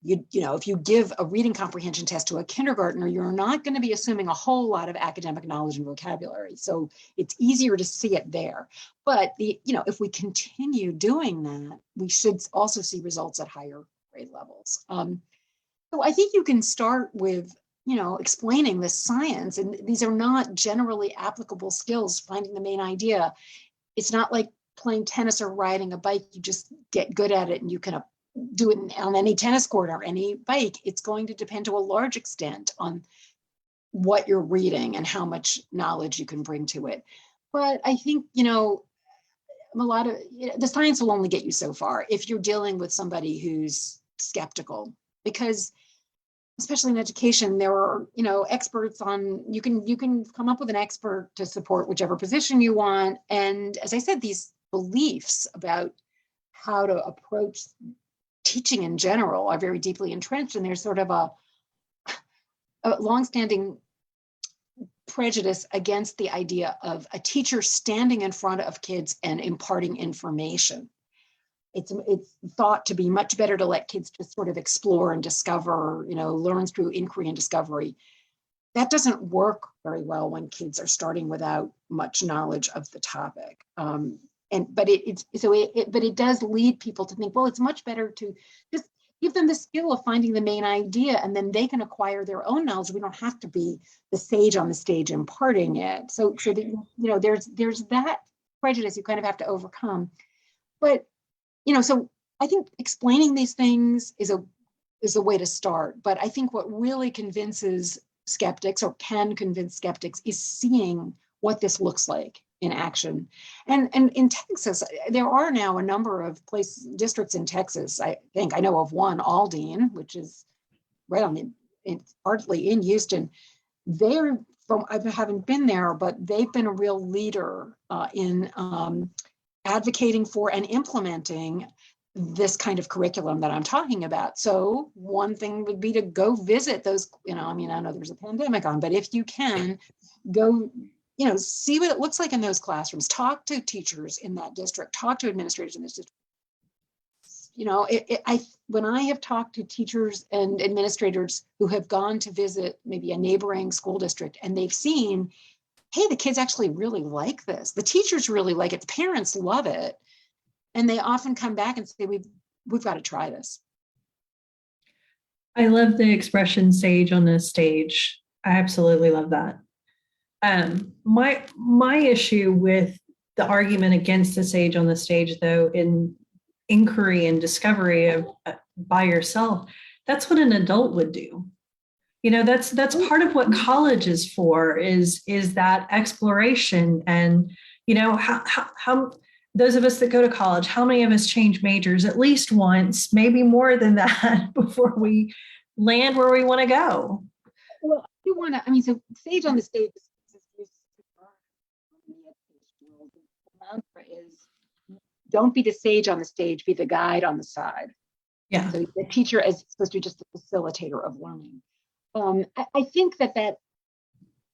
if you give a reading comprehension test to a kindergartner, you're not going to be assuming a whole lot of academic knowledge and vocabulary. So it's easier to see it there. But if we continue doing that, we should also see results at higher grade levels. So I think you can start with, explaining the science, and these are not generally applicable skills, finding the main idea. It's not like playing tennis or riding a bike. You just get good at it and you can do it on any tennis court or any bike. It's going to depend to a large extent on what you're reading and how much knowledge you can bring to it. But I think, the science will only get you so far if you're dealing with somebody who's skeptical, because especially in education, there are, experts on, you can come up with an expert to support whichever position you want. And as I said, these beliefs about how to approach teaching in general are very deeply entrenched, and there's sort of a longstanding prejudice against the idea of a teacher standing in front of kids and imparting information. It's thought to be much better to let kids just sort of explore and discover, learn through inquiry and discovery. That doesn't work very well when kids are starting without much knowledge of the topic. But it does lead people to think, well, it's much better to just give them the skill of finding the main idea, and then they can acquire their own knowledge. We don't have to be the sage on the stage imparting it. So that, there's that prejudice you kind of have to overcome. But so I think explaining these things is a way to start. But I think what really convinces skeptics, or can convince skeptics, is seeing what this looks like in action. And in Texas, there are now a number of districts in Texas. I think I know of one, Aldine, which is right on it's partly in Houston. They're I haven't been there, but they've been a real leader in advocating for and implementing this kind of curriculum that I'm talking about. So one thing would be to go visit those, I know there's a pandemic on, but if you can go, see what it looks like in those classrooms, talk to teachers in that district, talk to administrators in this district. When I have talked to teachers and administrators who have gone to visit maybe a neighboring school district, and they've seen, hey, the kids actually really like this. The teachers really like it. The parents love it. And they often come back and say, we've got to try this. I love the expression sage on the stage. I absolutely love that. My issue with the argument against the sage on the stage, though, in inquiry and discovery of by yourself, that's what an adult would do. That's part of what college is for, is that exploration. And how those of us that go to college, how many of us change majors at least once, maybe more than that, before we land where we want to go? Well, you want to, so sage on the stage is the mantra is, don't be the sage on the stage, be the guide on the side. Yeah. So the teacher is supposed to be just a facilitator of learning. I think that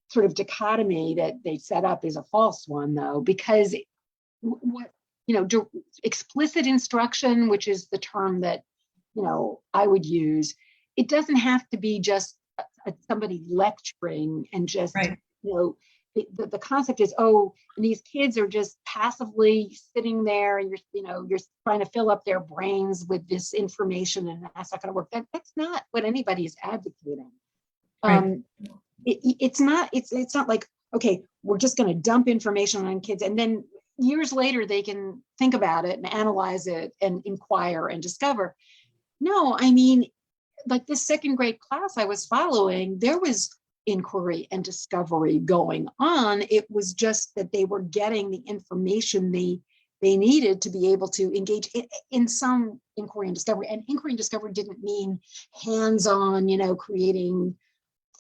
sort of dichotomy that they set up is a false one, though, because explicit instruction, which is the term that I would use, it doesn't have to be just somebody lecturing and just right. The concept is, these kids are just passively sitting there, and you're trying to fill up their brains with this information, and that's not going to work. That's not what anybody is advocating. Right. It's not like, okay, we're just going to dump information on kids, and then years later they can think about it and analyze it and inquire and discover. No, like this second grade class I was following, there was inquiry and discovery going on. It was just that they were getting the information they needed to be able to engage in some inquiry and discovery. And inquiry and discovery didn't mean hands-on, creating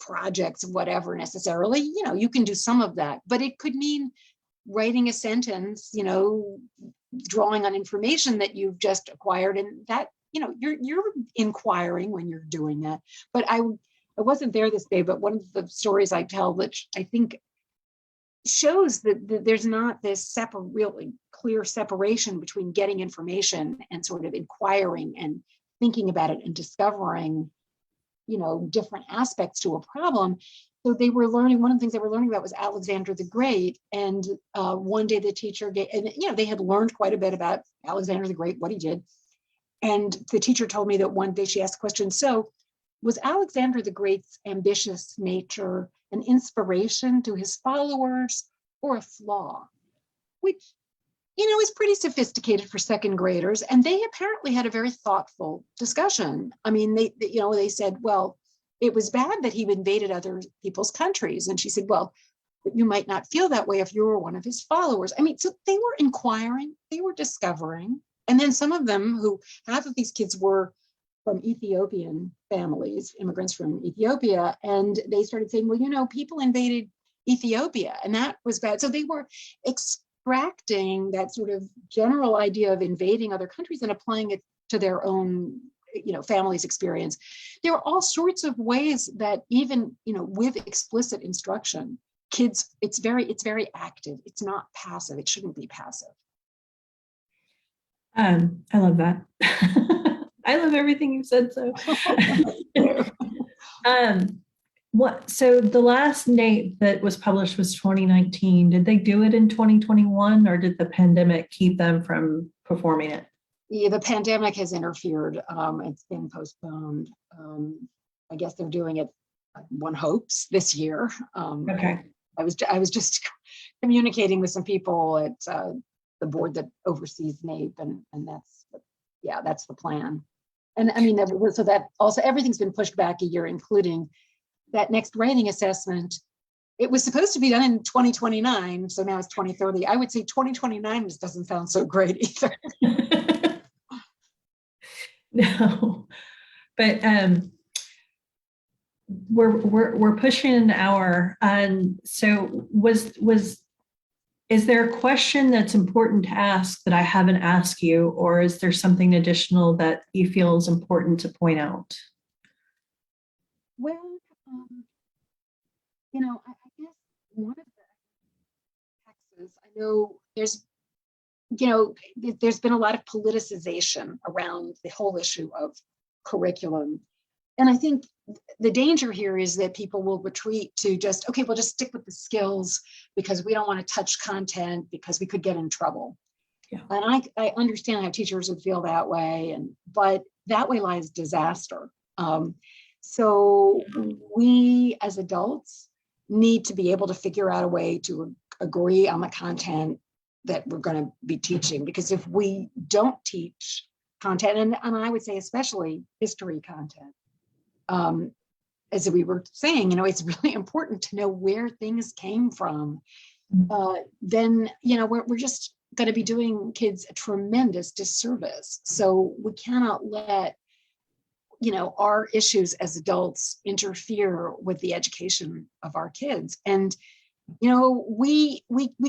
projects, whatever necessarily. You can do some of that, but it could mean writing a sentence, drawing on information that you've just acquired, and that, you're inquiring when you're doing that. But I wasn't there this day, but one of the stories I tell, which I think shows that there's not this really clear separation between getting information and sort of inquiring and thinking about it and discovering, different aspects to a problem. So they were learning, one of the things they were learning about was Alexander the Great. And one day the teacher they had learned quite a bit about Alexander the Great, what he did. And the teacher told me that one day she asked the question, so was Alexander the Great's ambitious nature an inspiration to his followers or a flaw? Which, is pretty sophisticated for second graders. And they apparently had a very thoughtful discussion. I mean, they said, well, it was bad that he invaded other people's countries. And she said, well, you might not feel that way if you were one of his followers. I mean, so they were inquiring, they were discovering. And then some of them, half of these kids were from Ethiopian families, immigrants from Ethiopia. And they started saying, well, people invaded Ethiopia and that was bad. So they were extracting that sort of general idea of invading other countries and applying it to their own family's experience. There are all sorts of ways that even with explicit instruction, kids, it's very active. It's not passive. It shouldn't be passive. I love that. I love everything you said. So so the last NAEP that was published was 2019. Did they do it in 2021 or did the pandemic keep them from performing it? Yeah, the pandemic has interfered. It's been postponed. I guess they're doing it, one hopes, this year. Okay. I was just communicating with some people at the board that oversees NAEP, and that's the plan. And I mean, so that also everything's been pushed back a year, including that next rating assessment. It was supposed to be done in 2029, so now it's 2030. I would say 2029 just doesn't sound so great either. No, but we're pushing an hour, and so is there a question that's important to ask that I haven't asked you, or is there something additional that you feel is important to point out? Well, I guess one of the texts, I know there's been a lot of politicization around the whole issue of curriculum. And I think the danger here is that people will retreat to just, okay, we'll just stick with the skills because we don't want to touch content because we could get in trouble. Yeah. And I understand how teachers would feel that way, but that way lies disaster. So we as adults need to be able to figure out a way to agree on the content that we're going to be teaching, because if we don't teach content, and I would say especially history content, as we were saying, it's really important to know where things came from. Then, we're just going to be doing kids a tremendous disservice. So we cannot let, our issues as adults interfere with the education of our kids. And, we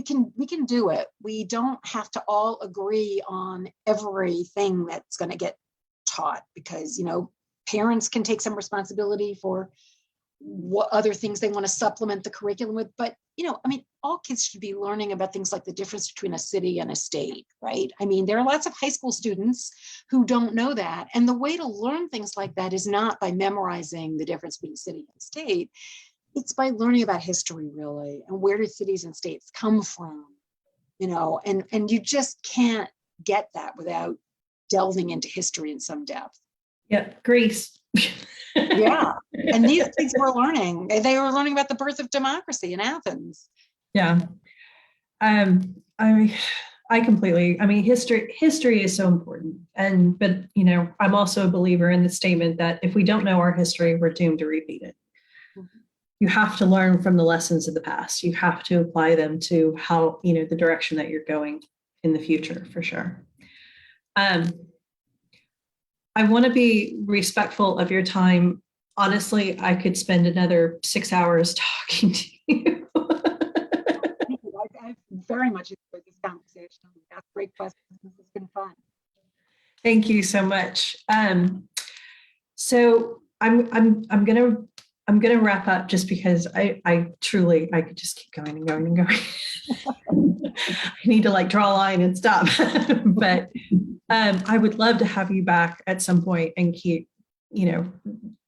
can do it. We don't have to all agree on everything that's going to get taught, because, parents can take some responsibility for what other things they want to supplement the curriculum with. But, all kids should be learning about things like the difference between a city and a state, right? I mean, there are lots of high school students who don't know that. And the way to learn things like that is not by memorizing the difference between city and state. It's by learning about history, really, and where do cities and states come from, and you just can't get that without delving into history in some depth. Yep, Greece. Yeah, and these kids were learning. They were learning about the birth of democracy in Athens. Yeah, I completely. I mean, history is so important, but I'm also a believer in the statement that if we don't know our history, we're doomed to repeat it. You have to learn from the lessons of the past. You have to apply them to how, the direction that you're going in the future, for sure. I want to be respectful of your time. Honestly, I could spend another 6 hours talking to you. Thank you. I very much enjoyed this conversation. You asked great questions. This has been fun. Thank you so much. So I'm gonna wrap up, just because I truly could just keep going and going and going. I need to draw a line and stop. But I would love to have you back at some point and keep,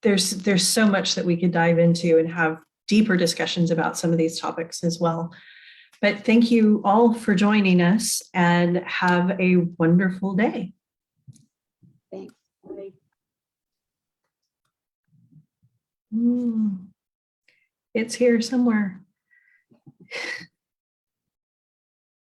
there's so much that we could dive into and have deeper discussions about some of these topics as well. But thank you all for joining us, and have a wonderful day. Thanks. Bye. It's here somewhere.